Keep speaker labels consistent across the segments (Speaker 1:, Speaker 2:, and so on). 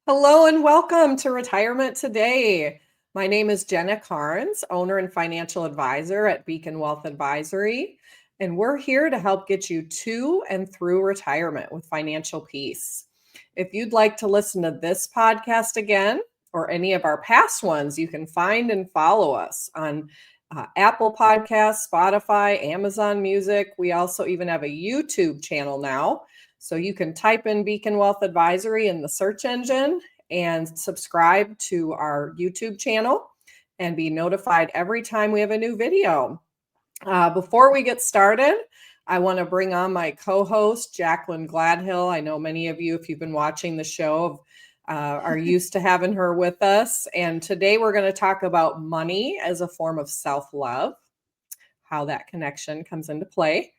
Speaker 1: Hello and welcome to Retirement Today. My name is Jenna Cairns, owner and financial advisor at Beacon Wealth Advisory, and we're here to help get you to and through retirement with financial peace. If you'd like to listen to this podcast again or any of our past ones, you can find and follow us on Apple Podcasts, Spotify, Amazon Music. We also even have a YouTube channel now. So you can type in Beacon Wealth Advisory in the search engine and subscribe to our YouTube channel and be notified every time we have a new video. Before we get started, I want to bring on my co-host, Jaclyn Gladhill. I know many of you, if you've been watching the show, are used to having her with us. And today we're going to talk about money as a form of self-love, how that connection comes into play.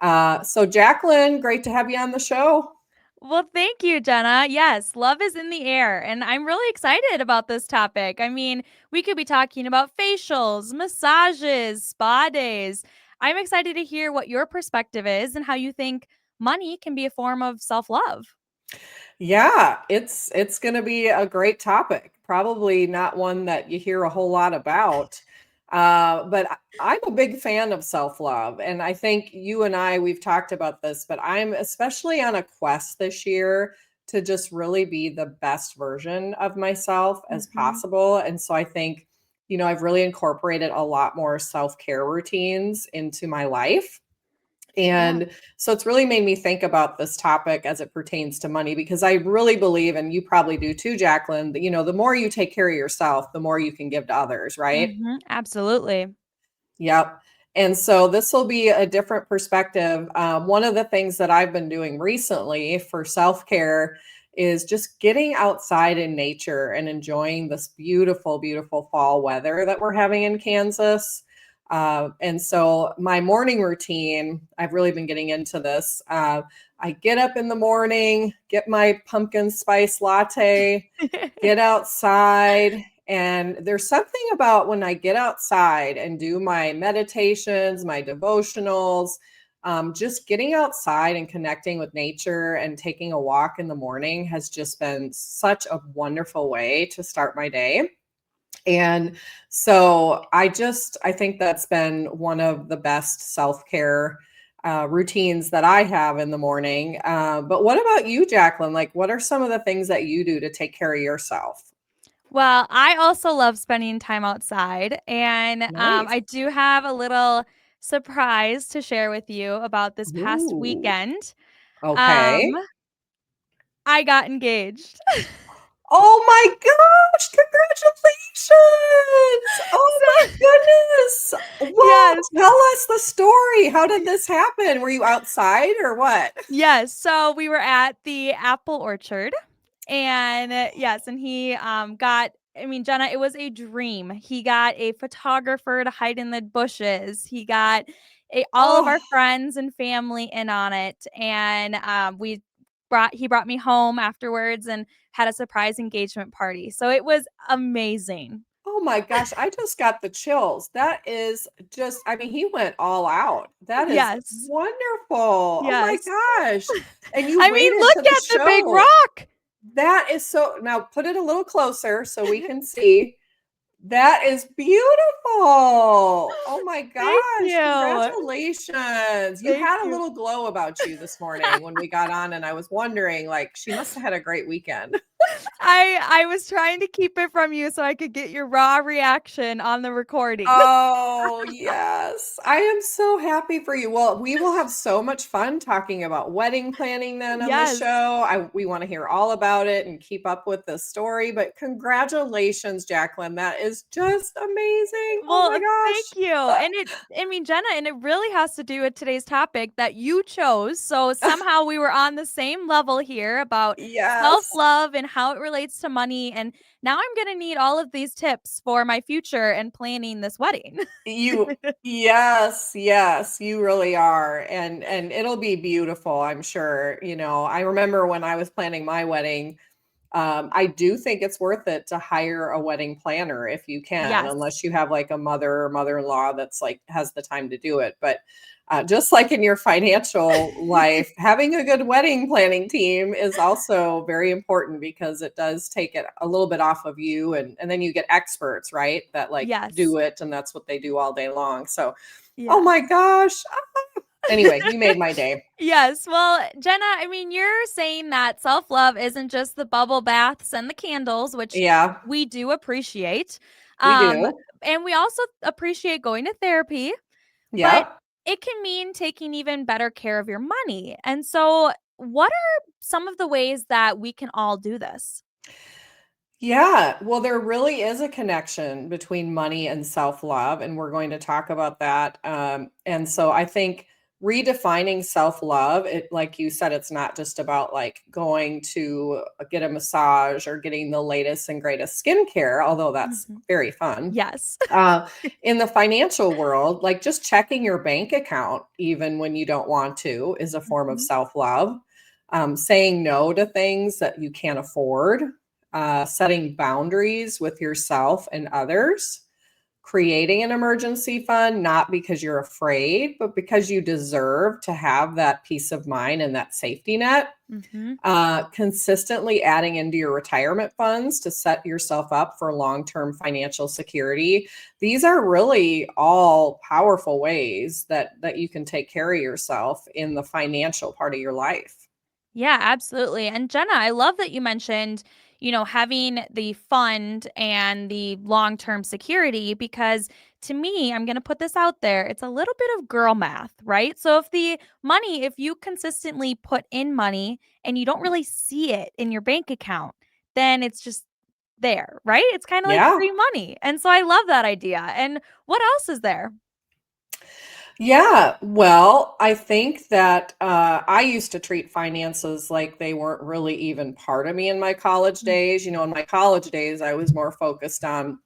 Speaker 1: So Jaclyn, great to have you on the show.
Speaker 2: Well, thank you, Jenna. Yes, love is in the air, and I'm really excited about this topic. I mean, we could be talking about facials, massages, spa days. I'm excited to hear what your perspective is and how you think money can be a form of self-love.
Speaker 1: Yeah, it's going to be a great topic. Probably not one that you hear a whole lot about. But I'm a big fan of self-love. And I think you and we've talked about this, but I'm especially on a quest this year to just really be the best version of myself as
Speaker 2: Mhm.
Speaker 1: possible. And so I think, I've really incorporated a lot more self-care routines into my life.
Speaker 2: Yeah.
Speaker 1: And so it's really made me think about this topic as it pertains to money, because I really believe, and you probably do too, Jaclyn, that, the more you take care of yourself, the more you can give to others, right?
Speaker 2: Absolutely.
Speaker 1: Yep. And so this will be a different perspective. One of the things that I've been doing recently for self care is just getting outside in nature and enjoying this beautiful, beautiful fall weather that we're having in Kansas. And so my morning routine, I've really been getting into this. I get up in the morning, get my pumpkin spice latte, get outside. And there's something about when I get outside and do my meditations, my devotionals, just getting outside and connecting with nature and taking a walk in the morning has just been such a wonderful way to start my day. And so I think that's been one of the best self-care routines that I have in the morning. But what about you, Jaclyn? Like, what are some of the things that you do to take care of yourself?
Speaker 2: Well, I also love spending time outside, and
Speaker 1: Nice.
Speaker 2: I do have a little surprise to share with you about this past
Speaker 1: Ooh,
Speaker 2: weekend. Um,
Speaker 1: okay.
Speaker 2: I got engaged.
Speaker 1: Oh my gosh, congratulations. Oh my
Speaker 2: So,
Speaker 1: goodness. Whoa,
Speaker 2: yes.
Speaker 1: tell us the story. How did this happen? Were you outside or what?
Speaker 2: Yes, so we were at the apple orchard, and yes, and he, got I mean, Jenna, it was a dream. He got a photographer to hide in the bushes. He got all of
Speaker 1: Oh,
Speaker 2: our friends and family in on it, and, he brought me home afterwards and had a surprise engagement party, so it was amazing.
Speaker 1: oh my gosh, I just got the chills. That is just, I mean, he went all out. That is
Speaker 2: Yes,
Speaker 1: wonderful. Oh my
Speaker 2: yes.
Speaker 1: gosh. And you
Speaker 2: I mean,
Speaker 1: waited
Speaker 2: look
Speaker 1: to the
Speaker 2: at the big
Speaker 1: show.
Speaker 2: rock.
Speaker 1: That is so, now put it a little closer so we can see. That is beautiful. Oh my
Speaker 2: Thank
Speaker 1: gosh.
Speaker 2: you.
Speaker 1: Congratulations. You
Speaker 2: Thank
Speaker 1: had a
Speaker 2: you.
Speaker 1: little glow about you this morning when we got on, and I was wondering, like, she must have had a great weekend.
Speaker 2: I was trying to keep it from you so I could get your raw reaction on the recording.
Speaker 1: Oh, yes. I am so happy for you. Well, we will have so much fun talking about wedding planning then on the
Speaker 2: Yes.
Speaker 1: show. We want to hear all about it and keep up with the story. But congratulations, Jaclyn. That is just amazing. Oh my
Speaker 2: Well, thank you.
Speaker 1: gosh.
Speaker 2: I mean, Jenna, and it really has to do with today's topic that you chose. So somehow we were on the same level here about self
Speaker 1: Yes.
Speaker 2: love and how it relates to money. And now I'm going to need all of these tips for my future and planning this wedding.
Speaker 1: You yes, yes, you really are. And it'll be beautiful, I'm sure. I remember when I was planning my wedding, I do think it's worth it to hire a wedding planner if you can,
Speaker 2: Yes.
Speaker 1: unless you have like a mother or mother-in-law that's like has the time to do it. But just like in your financial life, having a good wedding planning team is also very important because it does take it a little bit off of you. And then you get experts, right? That like
Speaker 2: Yes.
Speaker 1: do it and that's what they do all day long. So, oh
Speaker 2: Yes.
Speaker 1: my gosh. Anyway, you made my day.
Speaker 2: Yes. Well, Jenna, I mean, you're saying that self love isn't just the bubble baths and the candles, which
Speaker 1: Yeah,
Speaker 2: we do appreciate.
Speaker 1: we
Speaker 2: Um,
Speaker 1: do.
Speaker 2: and we also appreciate going to therapy, but
Speaker 1: Yep.
Speaker 2: it can mean taking even better care of your money. And so, what are some of the ways that we can all do this?
Speaker 1: Yeah, well, there really is a connection between money and self-love, and we're going to talk about that. And so I think redefining self-love, it like you said, it's not just about like going to get a massage or getting the latest and greatest skincare, although that's
Speaker 2: Mhm.
Speaker 1: very fun.
Speaker 2: Yes.
Speaker 1: Uh, in the financial world, like just checking your bank account, even when you don't want to, is a form of
Speaker 2: Mhm.
Speaker 1: self-love. Saying no to things that you can't afford, setting boundaries with yourself and others, creating an emergency fund, not because you're afraid, but because you deserve to have that peace of mind and that safety net.
Speaker 2: Mhm.
Speaker 1: Consistently adding into your retirement funds to set yourself up for long-term financial security. These are really all powerful ways that you can take care of yourself in the financial part of your life.
Speaker 2: Yeah, absolutely. And Jenna, I love that you mentioned, having the fund and the long term security because to me, I'm going to put this out there. It's a little bit of girl math, right? So if you consistently put in money and you don't really see it in your bank account, then it's just there, right? It's kind of like
Speaker 1: Yeah.
Speaker 2: free money. And so I love that idea. And what else is there?
Speaker 1: Yeah, well, I think that I used to treat finances like they weren't really even part of me in my college days. In my college days, I was more focused on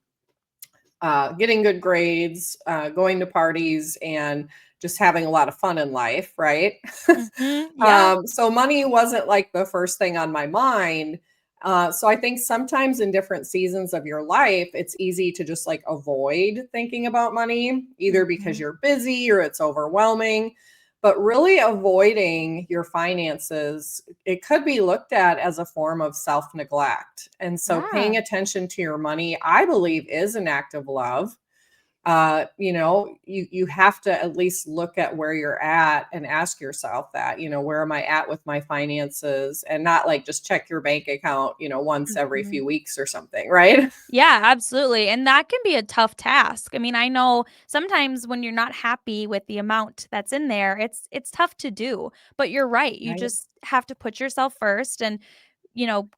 Speaker 1: getting good grades, going to parties, and just having a lot of fun in life, right?
Speaker 2: Mm-hmm. Yeah.
Speaker 1: So money wasn't like the first thing on my mind. So I think sometimes in different seasons of your life, it's easy to just like avoid thinking about money, either because
Speaker 2: Mm-hmm.
Speaker 1: you're busy or it's overwhelming. But really avoiding your finances, it could be looked at as a form of self neglect. And so
Speaker 2: Yeah.
Speaker 1: paying attention to your money, I believe, is an act of love. You have to at least look at where you're at and ask yourself that, where am I at with my finances, and not like just check your bank account, once every
Speaker 2: Mhm.
Speaker 1: few weeks or something, right?
Speaker 2: Yeah, absolutely. And that can be a tough task. I mean, I know sometimes when you're not happy with the amount that's in there, it's tough to do. But you're right. You
Speaker 1: Right.
Speaker 2: just have to put yourself first and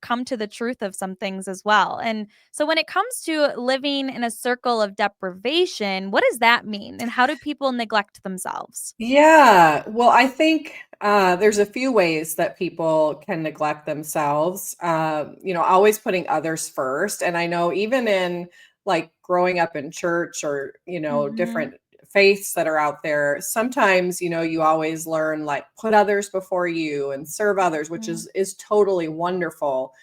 Speaker 2: come to the truth of some things as well. And so when it comes to living in a circle of deprivation, what does that mean and how do people neglect themselves?
Speaker 1: Yeah. Well, I think there's a few ways that people can neglect themselves. Always putting others first. And I know even in like growing up in church or,
Speaker 2: Mhm.
Speaker 1: different faiths that are out there, sometimes, you always learn like put others before you and serve others, which
Speaker 2: Mhm.
Speaker 1: is totally wonderful.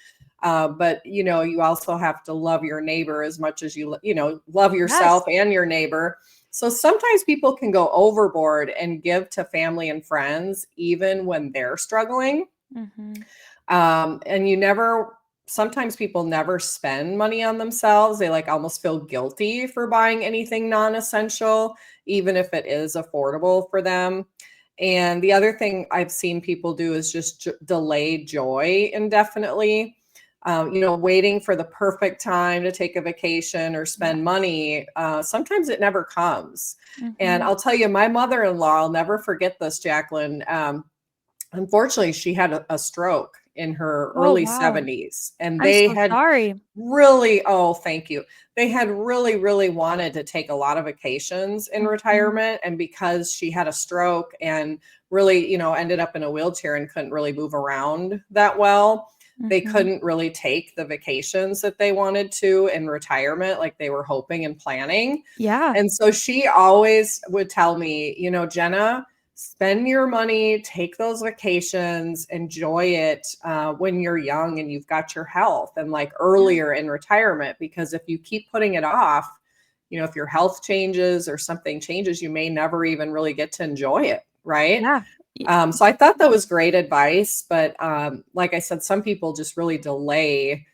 Speaker 1: But you also have to love your neighbor as much as love yourself
Speaker 2: Yes.
Speaker 1: and your neighbor. So sometimes people can go overboard and give to family and friends even when they're struggling.
Speaker 2: Mhm.
Speaker 1: And sometimes people never spend money on themselves. They like almost feel guilty for buying anything non essential, even if it is affordable for them. And the other thing I've seen people do is just delay joy indefinitely. Waiting for the perfect time to take a vacation or
Speaker 2: Yeah.
Speaker 1: spend money. Sometimes it never comes. And
Speaker 2: Mhm.
Speaker 1: I'll tell you, my mother in law, I'll never forget this, Jaclyn. Unfortunately, she had a stroke in her
Speaker 2: Oh,
Speaker 1: early
Speaker 2: wow.
Speaker 1: 70s, and
Speaker 2: I'm
Speaker 1: they
Speaker 2: so
Speaker 1: had
Speaker 2: sorry.
Speaker 1: really oh, thank you. They had really, really wanted to take a lot of vacations in
Speaker 2: Mhm.
Speaker 1: retirement, and because she had a stroke and really, ended up in a wheelchair and couldn't really move around that well, they
Speaker 2: Mhm.
Speaker 1: couldn't really take the vacations that they wanted to in retirement like they were hoping and planning.
Speaker 2: Yeah.
Speaker 1: And so she always would tell me, Jenna, Spend your money, take those vacations, enjoy it when you're young and you've got your health, and like earlier in retirement, because if you keep putting it off, if your health changes or something changes, you may never even really get to enjoy it. Right.
Speaker 2: Yeah.
Speaker 1: So I thought that was great advice. But like I said, some people just really delay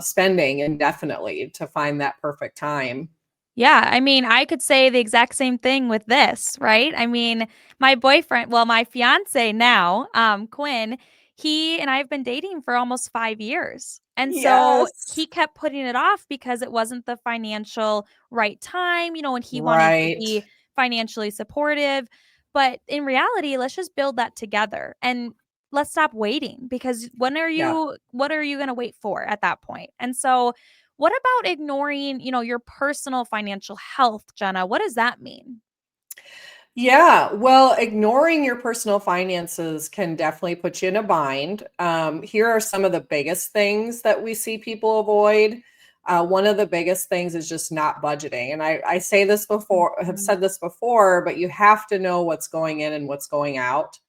Speaker 1: spending indefinitely to find that perfect time.
Speaker 2: Yeah, I mean, I could say the exact same thing with this, right? I mean, my boyfriend, well, my fiance now, Quinn, he and I have been dating for almost 5 years. And so
Speaker 1: Yes.
Speaker 2: he kept putting it off because it wasn't the financial right time, and he wanted to
Speaker 1: Right.
Speaker 2: be financially supportive. But in reality, let's just build that together and let's stop waiting, because
Speaker 1: Yeah.
Speaker 2: what are you going to wait for at that point? And so what about ignoring, your personal financial health, Jenna? What does that mean?
Speaker 1: Yeah, well, ignoring your personal finances can definitely put you in a bind. Here are some of the biggest things that we see people avoid. One of the biggest things is just not budgeting. And I say this before, have
Speaker 2: Mhm.
Speaker 1: said this before, but you have to know what's going in and what's going out.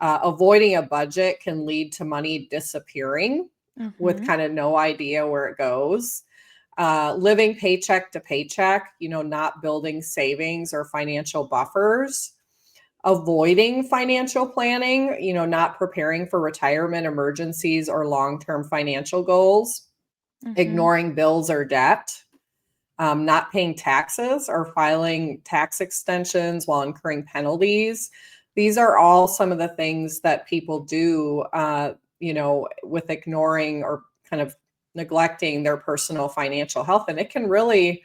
Speaker 1: Avoiding a budget can lead to money disappearing with
Speaker 2: Mhm.
Speaker 1: kind of no idea where it goes. Living paycheck to paycheck, not building savings or financial buffers, avoiding financial planning, not preparing for retirement emergencies or long term financial goals,
Speaker 2: Mhm.
Speaker 1: ignoring bills or debt, not paying taxes or filing tax extensions while incurring penalties. These are all some of the things that people do, with ignoring or kind of neglecting their personal financial health. And it can really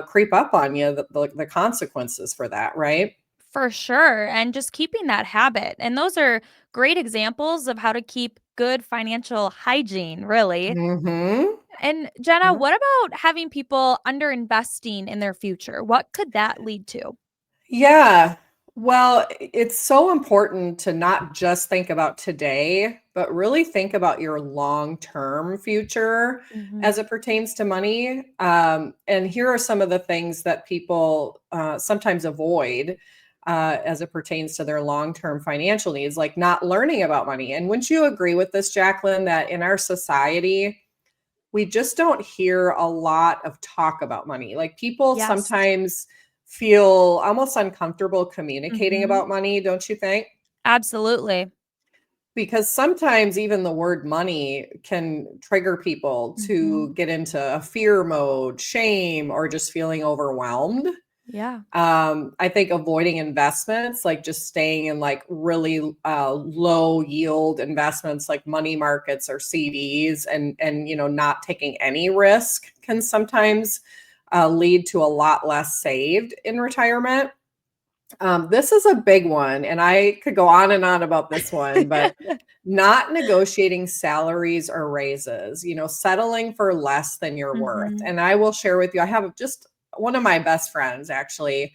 Speaker 1: creep up on you, the consequences for that, right?
Speaker 2: For sure. And just keeping that habit. And those are great examples of how to keep good financial hygiene, really.
Speaker 1: Hmm.
Speaker 2: And Jenna, what about having people underinvesting in their future? What could that lead to?
Speaker 1: Yeah. Well, it's so important to not just think about today, but really think about your long-term future
Speaker 2: Mhm.
Speaker 1: as it pertains to money. And here are some of the things that people sometimes avoid as it pertains to their long-term financial needs, like not learning about money. And wouldn't you agree with this, Jaclyn, that in our society, we just don't hear a lot of talk about money. Like people
Speaker 2: Yes.
Speaker 1: sometimes feel almost uncomfortable communicating
Speaker 2: Mhm.
Speaker 1: about money, don't you think?
Speaker 2: Absolutely.
Speaker 1: Because sometimes even the word money can trigger people
Speaker 2: Mhm.
Speaker 1: to get into a fear mode, shame, or just feeling overwhelmed.
Speaker 2: Yeah.
Speaker 1: I think avoiding investments, like just staying in like really low yield investments like money markets or CDs, and not taking any risk can sometimes lead to a lot less saved in retirement. This is a big one, and I could go on and on about this one, but not negotiating salaries or raises, settling for less than your worth.
Speaker 2: Mhm.
Speaker 1: And I will share with you, I have just one of my best friends actually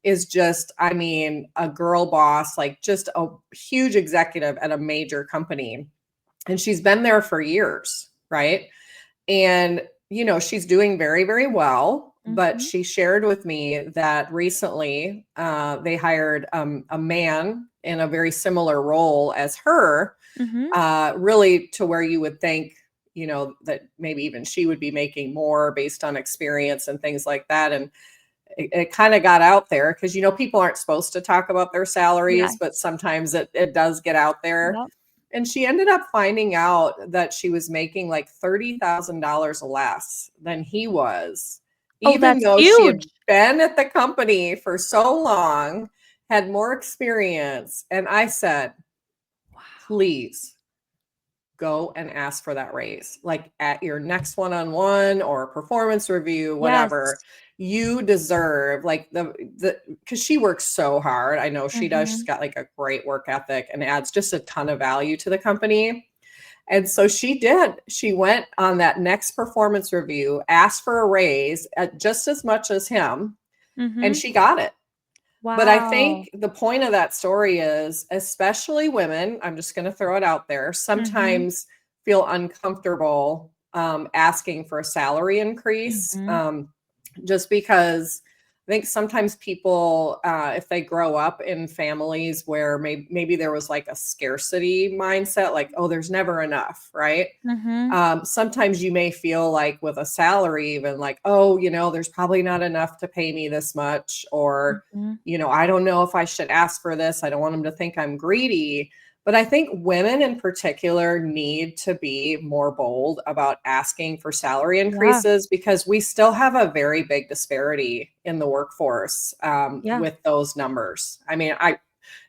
Speaker 1: is just, I mean, a girl boss, like just a huge executive at a major company. And she's been there for years, right? And, she's doing very, very well. But
Speaker 2: Mhm.
Speaker 1: she shared with me that recently they hired a man in a very similar role as her,
Speaker 2: Mhm.
Speaker 1: really to where you would think, that maybe even she would be making more based on experience and things like that. And it kind of got out there because people aren't supposed to talk about their salaries, but
Speaker 2: Yes.
Speaker 1: sometimes it does get out there.
Speaker 2: Yep.
Speaker 1: And she ended up finding out that she was making like $30,000 less than he was,
Speaker 2: Oh,
Speaker 1: even
Speaker 2: that's
Speaker 1: though she
Speaker 2: huge.
Speaker 1: had been at the company for so long, had more experience. And I said,
Speaker 2: Wow.
Speaker 1: please go and ask for that raise, like at your next one-on-one or performance review, whatever.
Speaker 2: Yes.
Speaker 1: You deserve like the because she works so hard. I know she does. She's
Speaker 2: Mhm.
Speaker 1: got like a great work ethic and adds just a ton of value to the company. And so she did. She went on that next performance review, asked for a raise at just as much as him, and
Speaker 2: Mhm.
Speaker 1: she got it. But I
Speaker 2: Wow.
Speaker 1: think the point of that story is, especially women, I'm just going to throw it out there,
Speaker 2: Mhm.
Speaker 1: sometimes feel uncomfortable asking for a salary increase,
Speaker 2: Mhm.
Speaker 1: just because think sometimes people, if they grow up in families where maybe there was like a scarcity mindset, like, oh, there's never enough, right?
Speaker 2: Mhm.
Speaker 1: Sometimes you may feel like with a salary, even like, oh, there's probably not enough to pay me this much, or,
Speaker 2: Mhm.
Speaker 1: I don't know if I should ask for this. I don't want them to think I'm greedy. But I think women in particular need to be more bold about asking for salary
Speaker 2: Yeah.
Speaker 1: increases because we still have a very big disparity in the workforce
Speaker 2: Yeah.
Speaker 1: with those numbers. I mean,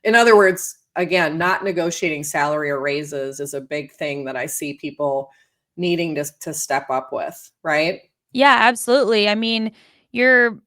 Speaker 1: in other words, again, not negotiating salary or raises is a big thing that I see people needing to step up with, right?
Speaker 2: Yeah, absolutely. I mean, you're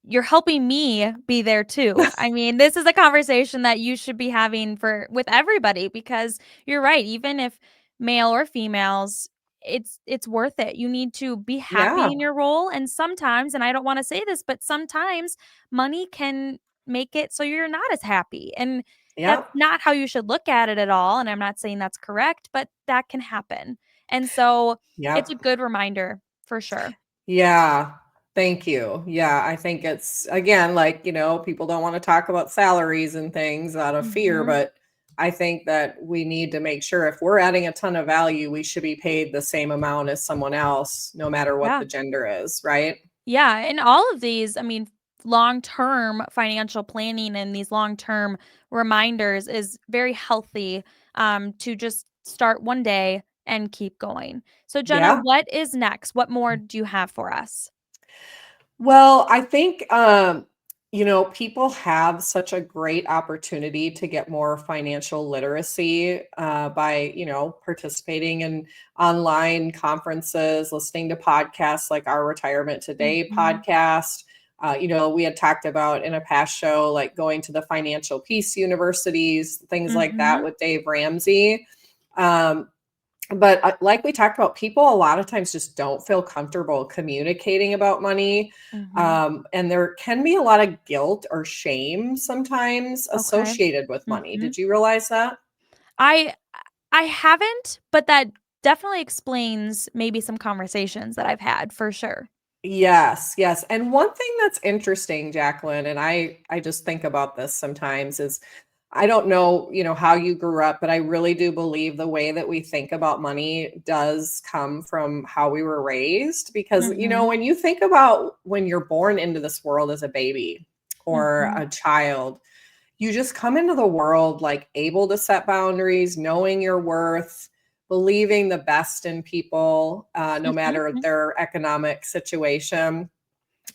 Speaker 2: you're helping me be there too. I mean, this is a conversation that you should be having for with everybody because you're right, even if male or females, it's worth it. You need to be happy
Speaker 1: Yeah.
Speaker 2: in your role, and sometimes, and I don't want to say this, but sometimes money can make it so you're not as happy. And
Speaker 1: Yeah.
Speaker 2: that's not how you should look at it at all, and I'm not saying that's correct, but that can happen. And so it's
Speaker 1: Yeah.
Speaker 2: a good reminder for sure.
Speaker 1: Yeah. Thank you. Yeah, I think it's again like, people don't want to talk about salaries and things out of fear,
Speaker 2: Mhm.
Speaker 1: but I think that we need to make sure if we're adding a ton of value, we should be paid the same amount as someone else, no matter what
Speaker 2: Yeah.
Speaker 1: the gender is, right?
Speaker 2: Yeah, and all of these, I mean, long-term financial planning and these long-term reminders is very healthy, to just start one day and keep going. So, Jenna,
Speaker 1: Yeah.
Speaker 2: what is next? What more do you have for us?
Speaker 1: Well, I think, people have such a great opportunity to get more financial literacy by, participating in online conferences, listening to podcasts like our Retirement Today
Speaker 2: Mhm,
Speaker 1: podcast. We had talked about in a past show, like going to the financial peace universities, things like that
Speaker 2: mhm,
Speaker 1: with Dave Ramsey. Um, but like we talked about, people a lot of times just don't feel comfortable communicating about money.
Speaker 2: mhm.
Speaker 1: And there can be a lot of guilt or shame sometimes
Speaker 2: Okay.
Speaker 1: associated with money.
Speaker 2: Mhm.
Speaker 1: Did you realize that?
Speaker 2: I I haven't, but that definitely explains maybe some conversations that I've had for sure.
Speaker 1: Yes, yes. And one thing that's interesting, Jaclyn, and I just think about this sometimes is I don't know, how you grew up, but I really do believe the way that we think about money does come from how we were raised because,
Speaker 2: Mhm,
Speaker 1: when you think about when you're born into this world as a baby or
Speaker 2: mhm,
Speaker 1: a child, you just come into the world like able to set boundaries, knowing your worth, believing the best in people, no matter
Speaker 2: mhm.
Speaker 1: their economic situation.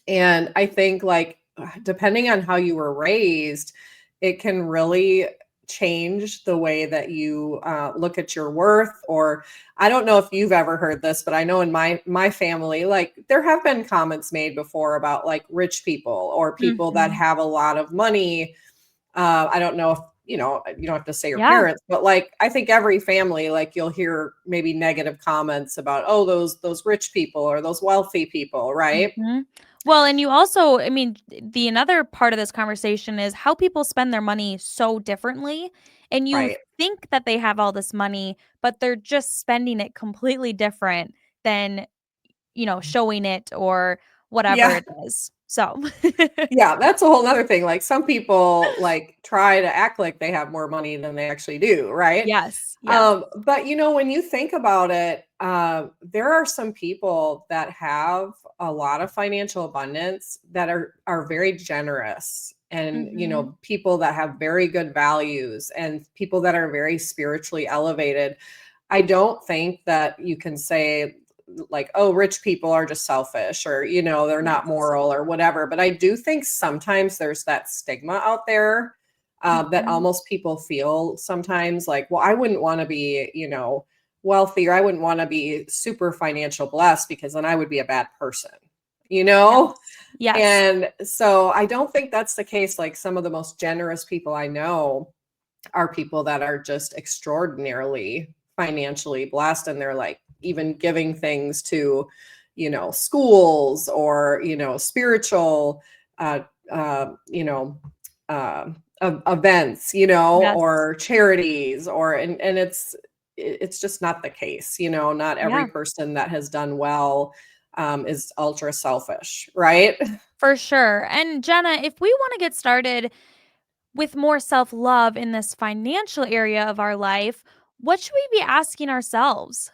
Speaker 1: And I think like depending on how you were raised, it can really change the way that you look at your worth. Or I don't know if you've ever heard this, but I know in my family, like there have been comments made before about like rich people or people that
Speaker 2: Mhm.
Speaker 1: have a lot of money. I don't know if you don't have to say your
Speaker 2: Yeah.
Speaker 1: parents, but like I think every family, like you'll hear maybe negative comments about, oh, those rich people or those wealthy people, right?
Speaker 2: Mhm. Well, and you also, I mean, the another part of this conversation is how people spend their money so differently, and you
Speaker 1: Right.
Speaker 2: think that they have all this money, but they're just spending it completely different than, showing it or whatever
Speaker 1: Yeah.
Speaker 2: it is. So,
Speaker 1: Yeah, that's a whole nother thing. Like some people like try to act like they have more money than they actually do, right?
Speaker 2: yes, yes.
Speaker 1: But when you think about it, there are some people that have a lot of financial abundance that are very generous and
Speaker 2: Mhm.
Speaker 1: people that have very good values and people that are very spiritually elevated. I don't think that you can say like, oh, rich people are just selfish or, they're not
Speaker 2: Yes.
Speaker 1: moral or whatever. But I do think sometimes there's that stigma out there that
Speaker 2: Mhm.
Speaker 1: almost people feel sometimes like, well, I wouldn't want to be, wealthy or I wouldn't want to be super financial blessed because then I would be a bad person, you know?
Speaker 2: Yes. Yes.
Speaker 1: And so I don't think that's the case. Like some of the most generous people I know are people that are just extraordinarily financially blessed and they're like even giving things to schools or spiritual uh uh you know events
Speaker 2: Yes.
Speaker 1: or charities or and it's just not the case. Not every
Speaker 2: Yeah.
Speaker 1: person that has done well is ultra selfish, right?
Speaker 2: For sure. And Jenna, if we want to get started with more self love in this financial area of our life, what should we be asking ourselves?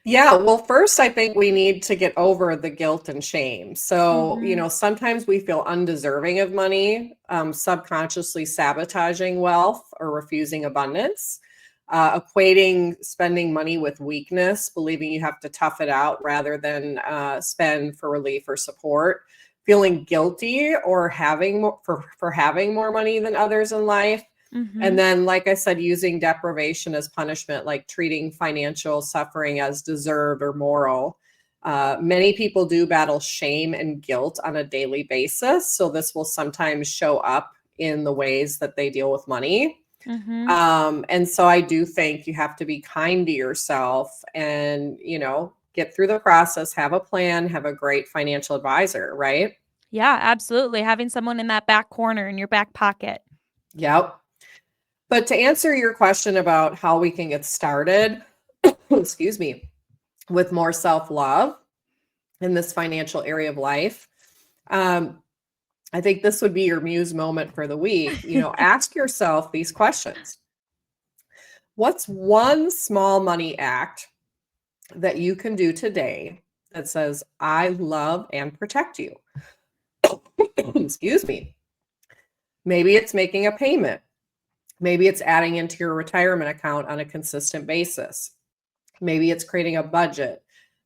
Speaker 1: Yeah, well, first, I think we need to get over the guilt and shame. So,
Speaker 2: Hmm.
Speaker 1: sometimes we feel undeserving of money, subconsciously sabotaging wealth or refusing abundance, equating spending money with weakness, believing you have to tough it out rather than spend for relief or support, feeling guilty or having for having more money than others in life. And
Speaker 2: Hmm.
Speaker 1: then, like I said, using deprivation as punishment, like treating financial suffering as deserved or moral. Many people do battle shame and guilt on a daily basis. So, this will sometimes show up in the ways that they deal with money.
Speaker 2: Hmm.
Speaker 1: And so, I do think you have to be kind to yourself and, get through the process, have a plan, have a great financial advisor, right?
Speaker 2: Yeah, absolutely. Having someone in that back corner in your back pocket.
Speaker 1: Yep. But to answer your question about how we can get started, excuse me, with more self love in this financial area of life, um, I think this would be your muse moment for the week. Ask yourself these questions. What's one small money act that you can do today that says, I love and protect you? Excuse me. Maybe it's making a payment. Maybe it's adding into your retirement account on a consistent basis. Maybe it's creating a budget.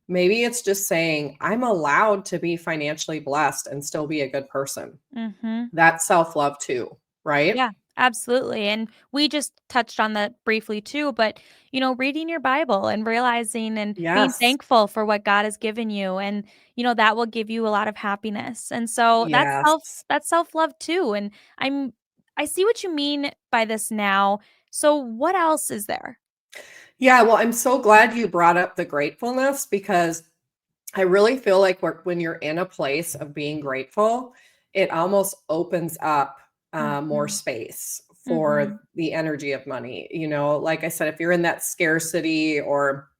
Speaker 1: Maybe it's just saying, I'm allowed to be financially blessed and still be a good person.
Speaker 2: Hmm.
Speaker 1: That's self love too, right?
Speaker 2: Yeah, absolutely. And we just touched on that briefly too, but reading your Bible and realizing and being
Speaker 1: Yes.
Speaker 2: thankful for what God has given you and that will give you a lot of happiness. And so
Speaker 1: Yes.
Speaker 2: that's self-love too. And I see what you mean by this now. So what else is there?
Speaker 1: Yeah. Well, I'm so glad you brought up the gratefulness because I really feel like when you're in a place of being grateful, it almost opens up more
Speaker 2: Mhm.
Speaker 1: space for
Speaker 2: Mhm.
Speaker 1: the energy of money. Like I said, if you're in that scarcity or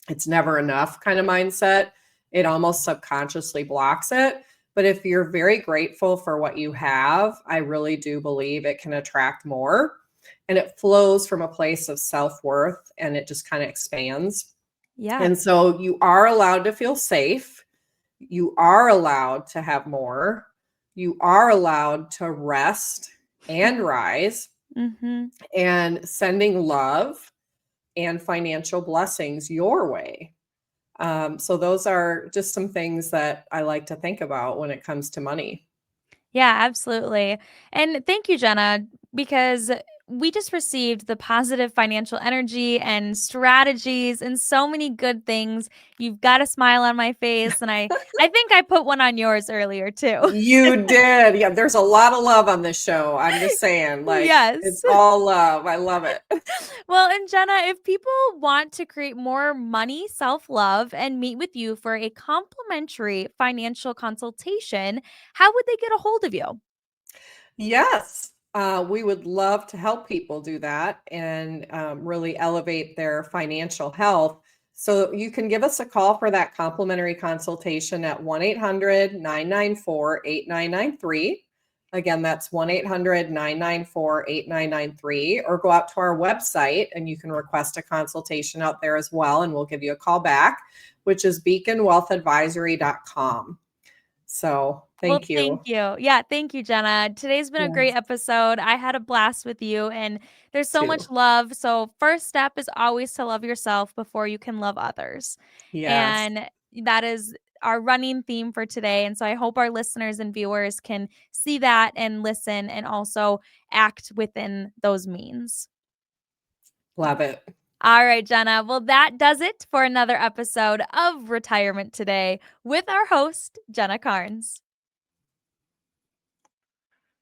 Speaker 1: it's never enough kind of mindset, it almost subconsciously blocks it. But if you're very grateful for what you have, I really do believe it can attract more. And it flows from a place of self worth and it just kind of expands.
Speaker 2: Yeah.
Speaker 1: And so you are allowed to feel safe. You are allowed to have more. You are allowed to rest and rise
Speaker 2: Mhm.
Speaker 1: and sending love and financial blessings your way. So those are just some things that I like to think about when it comes to money.
Speaker 2: Yeah, absolutely. And thank you, Jenna, because we just received the positive financial energy and strategies and so many good things. You've got a smile on my face, and I think I put one on yours earlier too.
Speaker 1: You did. Yeah, there's a lot of love on this show. I'm just saying, like, it's
Speaker 2: Yes.
Speaker 1: all love. I love it.
Speaker 2: Well, and Jenna, if people want to create more money self love and meet with you for a complimentary financial consultation, how would they get a hold of you?
Speaker 1: Yes, we would love to help people do that and really elevate their financial health. So you can give us a call for that complimentary consultation at 1-800-994-8993. Again, that's 1-800-994-8993, or go out to our website and you can request a consultation out there as well. And we'll give you a call back, which is beaconwealthadvisory.com. So
Speaker 2: Well,
Speaker 1: thank
Speaker 2: thank
Speaker 1: you.
Speaker 2: you. Yeah, thank you, Jenna. Today's been a great
Speaker 1: Yes,
Speaker 2: episode. I had a blast with you, and there's so much
Speaker 1: too.
Speaker 2: love. So, first step is always to love yourself before you can love others.
Speaker 1: Yes.
Speaker 2: And that is our running theme for today. And so, I hope our listeners and viewers can see that and listen and also act within those means.
Speaker 1: Love it.
Speaker 2: All right, Jenna. Well, that does it for another episode of Retirement Today with our host, Jenna Carnes.